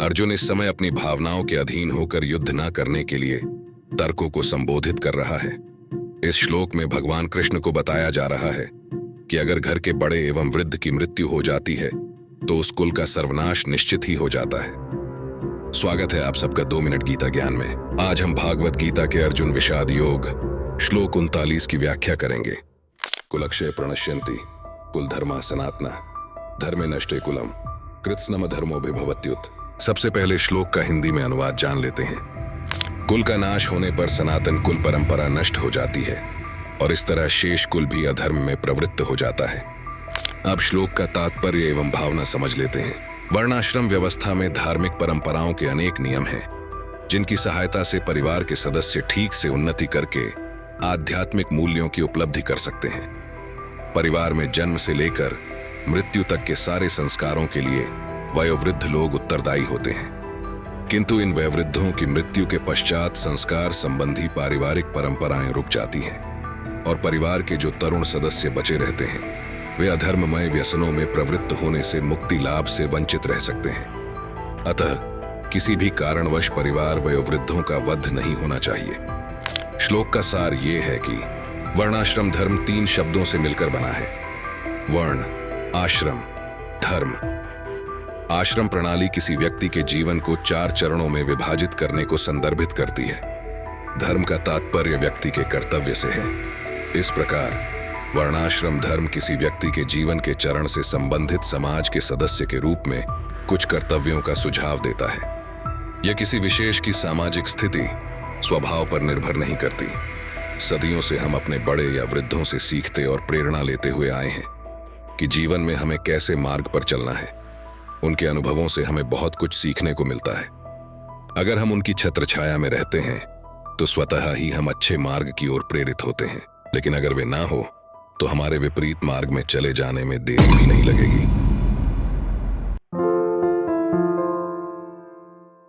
अर्जुन इस समय अपनी भावनाओं के अधीन होकर युद्ध न करने के लिए तर्कों को संबोधित कर रहा है। इस श्लोक में भगवान कृष्ण को बताया जा रहा है कि अगर घर के बड़े एवं वृद्ध की मृत्यु हो जाती है तो उस कुल का सर्वनाश निश्चित ही हो जाता है। स्वागत है आप सबका 2 मिनट गीता ज्ञान में। आज हम भागवत गीता के अर्जुन विषाद योग श्लोक 39 की व्याख्या करेंगे। कुलक्षय प्रणश्यन्ति कुल धर्मा सनातना धर्मे नष्टे कुलम कृत्स्नम धर्मोभिभवत्युत। सबसे पहले श्लोक का हिंदी में अनुवाद जान लेते हैं। कुल का नाश होने पर सनातन कुल परंपरा नष्ट हो जाती है और इस तरह शेष कुल भी अधर्म में प्रवृत्त हो जाता है। अब श्लोक का तात्पर्य एवं भावना समझ लेते हैं। वर्णाश्रम व्यवस्था में धार्मिक परंपराओं के अनेक नियम हैं, जिनकी सहायता से परिवार के सदस्य ठीक से उन्नति करके आध्यात्मिक मूल्यों की उपलब्धि कर सकते हैं। परिवार में जन्म से लेकर मृत्यु तक के सारे संस्कारों के लिए वयोवृद्ध लोग उत्तरदायी होते हैं, किंतु इन वयोवृद्धों की मृत्यु के पश्चात संस्कार संबंधी पारिवारिक परंपराएं रुक जाती हैं और परिवार के जो तरुण सदस्य बचे रहते हैं वे अधर्ममय व्यसनों में प्रवृत्त होने से मुक्ति लाभ से वंचित रह सकते हैं। अतः किसी भी कारणवश परिवार वयोवृद्धों का वध नहीं होना चाहिए। श्लोक का सार ये है कि वर्णाश्रम धर्म 3 शब्दों से मिलकर बना है। वर्ण, आश्रम, धर्म। आश्रम प्रणाली किसी व्यक्ति के जीवन को 4 चरणों में विभाजित करने को संदर्भित करती है। धर्म का तात्पर्य व्यक्ति के कर्तव्य से है। इस प्रकार वर्णाश्रम धर्म किसी व्यक्ति के जीवन के चरण से संबंधित समाज के सदस्य के रूप में कुछ कर्तव्यों का सुझाव देता है। यह किसी विशेष की सामाजिक स्थिति, स्वभाव पर निर्भर नहीं करती। सदियों से हम अपने बड़े या वृद्धों से सीखते और प्रेरणा लेते हुए आए हैं कि जीवन में हमें कैसे मार्ग पर चलना है। उनके अनुभवों से हमें बहुत कुछ सीखने को मिलता है। अगर हम उनकी छत्रछाया में रहते हैं तो स्वतः ही हम अच्छे मार्ग की ओर प्रेरित होते हैं, लेकिन अगर वे ना हो तो हमारे विपरीत मार्ग में चले जाने में देरी भी नहीं लगेगी।